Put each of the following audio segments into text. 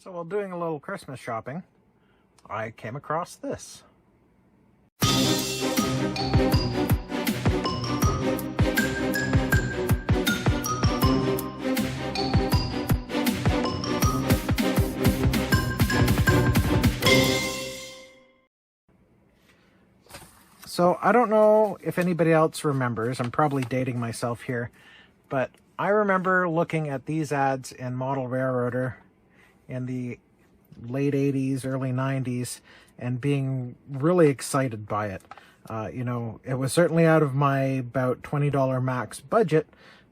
So while doing a little Christmas shopping, I came across this. So I don't know if anybody else remembers, I'm probably dating myself here, but I remember looking at these ads in Model Railroader in the late 80s, early 90s, and being really excited by it. It was certainly out of my about $20 max budget,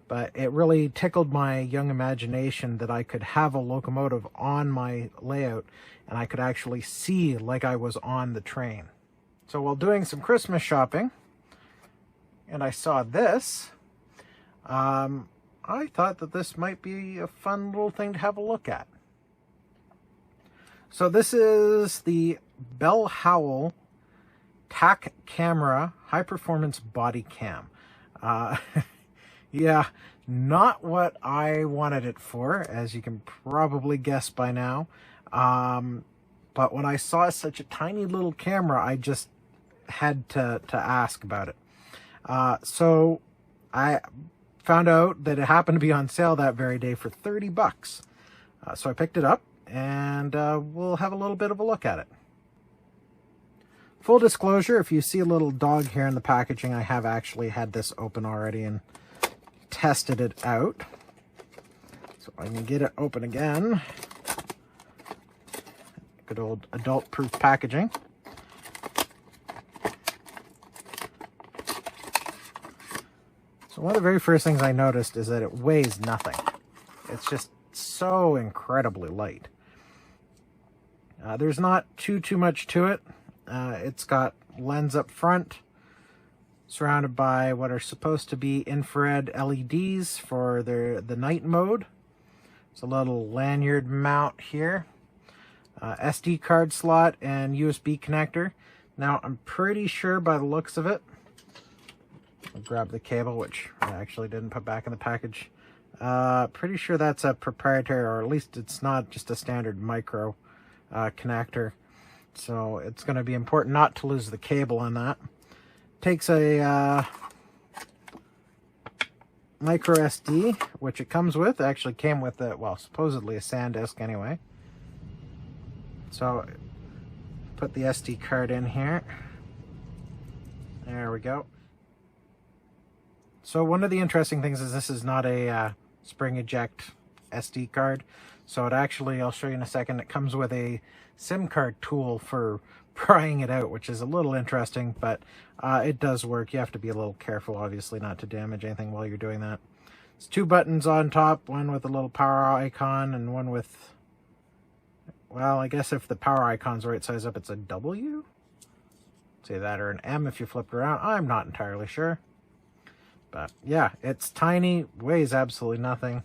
but it really tickled my young imagination that I could have a locomotive on my layout and I could actually see like I was on the train. So while doing some Christmas shopping, and I saw this, I thought that this might be a fun little thing to have a look at. So this is the Bell Howell TAC Camera High Performance Body Cam. Yeah, not what I wanted it for, as you can probably guess by now. But when I saw such a tiny little camera, I just had to ask about it. So I found out that it happened to be on sale that very day for 30 bucks. So I picked it up and we'll have a little bit of a look at it. Full disclosure, if you see a little dog here in the packaging, I have actually had this open already and tested it out. So I can get it open again. Good old adult-proof packaging. So one of the very first things I noticed is that it weighs nothing. It's just so incredibly light. There's not too much to it. It's got lens up front, surrounded by what are supposed to be infrared LEDs for the night mode. It's a little lanyard mount here, SD card slot and USB connector. Now I'm pretty sure by the looks of it, I'll grab the cable, which I actually didn't put back in the package. Pretty sure that's a proprietary, or at least it's not just a standard micro connector. So it's going to be important not to lose the cable on that. Takes a micro SD, which it comes with. It actually came with supposedly a SanDisk anyway. So put the SD card in here. There we go. So one of the interesting things is this is not a spring eject SD card. So it actually, I'll show you in a second, it comes with a SIM card tool for prying it out, which is a little interesting, but it does work. You have to be a little careful, obviously, not to damage anything while you're doing that. It's two buttons on top, one with a little power icon and one with, well, I guess if the power icon's right size up, it's a W? Say that, or an M if you flip it around. I'm not entirely sure. But yeah, it's tiny, weighs absolutely nothing.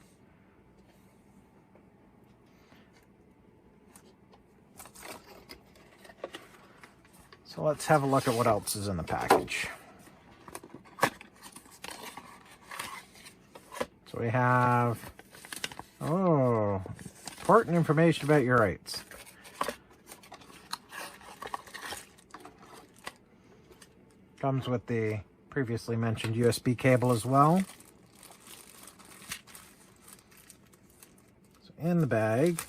So let's have a look at what else is in the package. So we have, important information about your rights. Comes with the previously mentioned USB cable as well. So in the bag,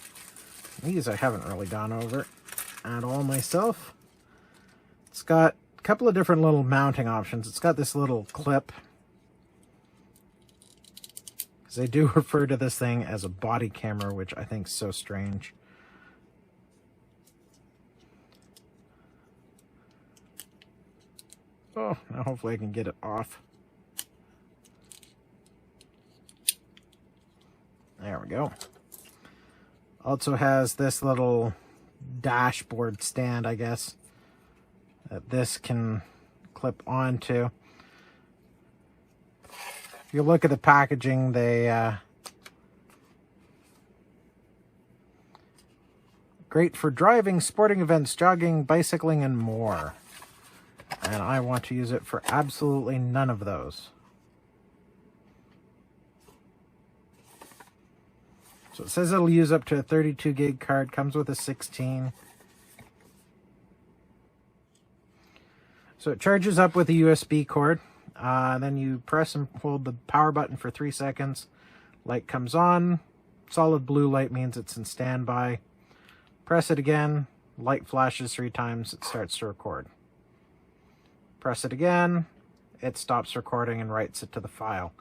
these I haven't really gone over at all myself. It's got a couple of different little mounting options. It's got this little clip, because they do refer to this thing as a body camera, which I think is so strange. Oh, now hopefully I can get it off. There we go. Also has this little dashboard stand, I guess, that this can clip onto. If you look at the packaging, they great for driving, sporting events, jogging, bicycling, and more. And I want to use it for absolutely none of those. So it says it'll use up to a 32 gig card, comes with a 16. So it charges up with a USB cord. Then you press and hold the power button for 3 seconds. Light comes on. Solid blue light means it's in standby. Press it again. Light flashes 3 times. It starts to record. Press it again. It stops recording and writes it to the file.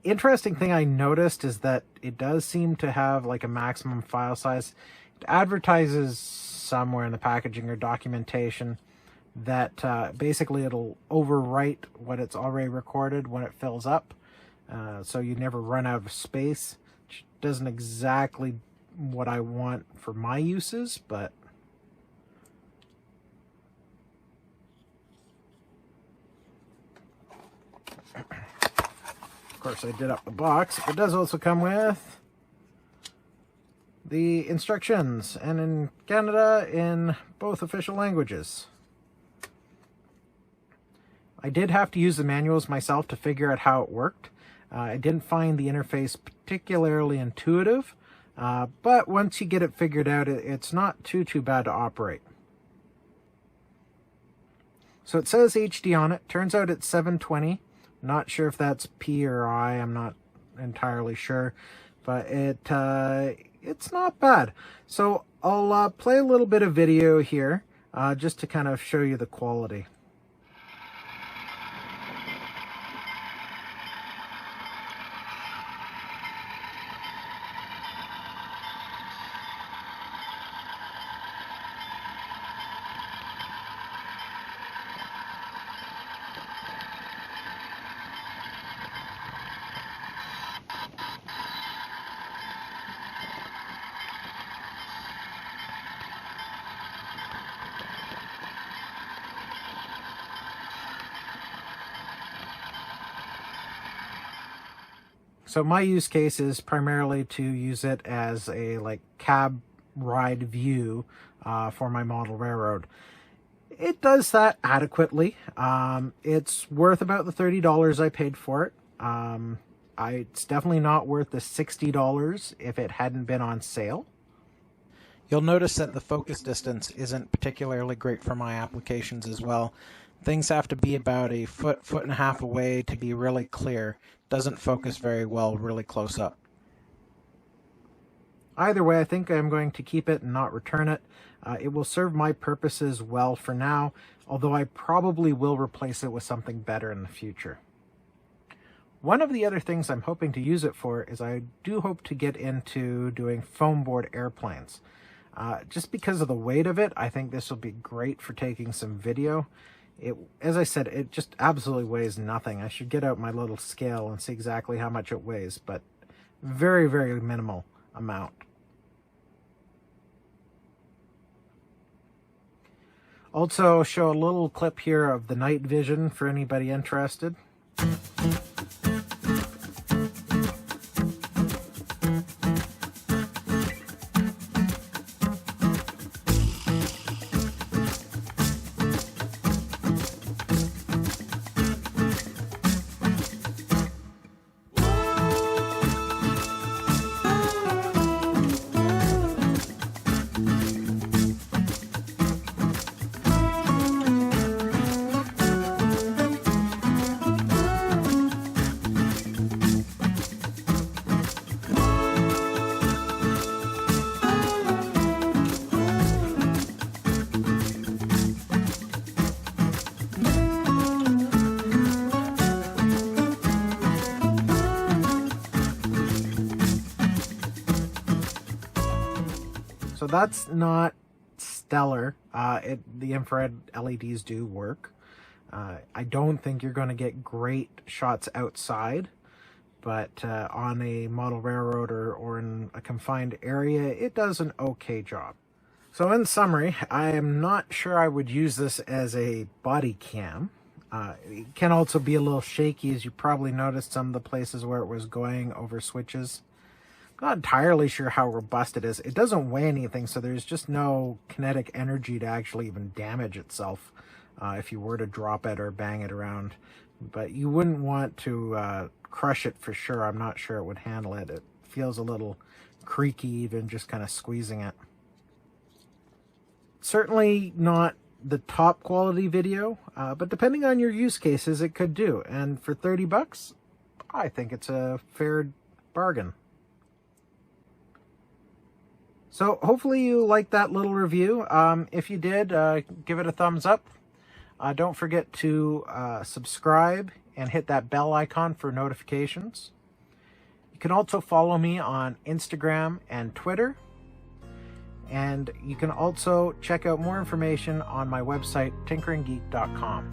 Interesting thing I noticed is that it does seem to have like a maximum file size. It advertises somewhere in the packaging or documentation that basically it'll overwrite what it's already recorded when it fills up, so you never run out of space, which doesn't exactly what I want for my uses, but of course I did up the box. It does also come with the instructions, and in Canada in both official languages. I did have to use the manuals myself to figure out how it worked. I didn't find the interface particularly intuitive, but once you get it figured out, it's not too bad to operate. So it says HD on it. Turns out it's 720. Not sure if that's P or I. I'm not entirely sure, but it's not bad. So I'll play a little bit of video here just to kind of show you the quality. So my use case is primarily to use it as a cab ride view for my model railroad. It does that adequately. It's worth about the $30 I paid for it. It's definitely not worth the $60 if it hadn't been on sale. You'll notice that the focus distance isn't particularly great for my applications as well. Things have to be about a foot and a half away to be really clear. Doesn't focus very well really close up. Either way, I think I'm going to keep it and not return it. It will serve my purposes well for now, although I probably will replace it with something better in the future. One of the other things I'm hoping to use it for is I do hope to get into doing foam board airplanes. Just because of the weight of it, I think this will be great for taking some video. As I said, it just absolutely weighs nothing. I should get out my little scale and see exactly how much it weighs, but very, very minimal amount. Also show a little clip here of the night vision for anybody interested. So that's not stellar. The infrared LEDs do work. I don't think you're going to get great shots outside, but on a model railroad or in a confined area, it does an okay job. So in summary, I am not sure I would use this as a body cam. It can also be a little shaky, as you probably noticed some of the places where it was going over switches. Not entirely sure how robust it is. It doesn't weigh anything, so there's just no kinetic energy to actually even damage itself if you were to drop it or bang it around. But you wouldn't want to crush it for sure. I'm not sure it would handle it. It feels a little creaky even just kind of squeezing it. Certainly not the top quality video, but depending on your use cases, it could do. And for 30 bucks, I think it's a fair bargain. So hopefully you liked that little review. If you did, give it a thumbs up. Don't forget to subscribe and hit that bell icon for notifications. You can also follow me on Instagram and Twitter. And you can also check out more information on my website, tinkeringgeek.com.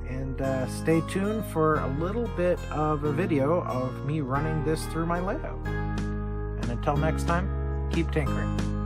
And stay tuned for a little bit of a video of me running this through my layout. And until next time, keep tinkering.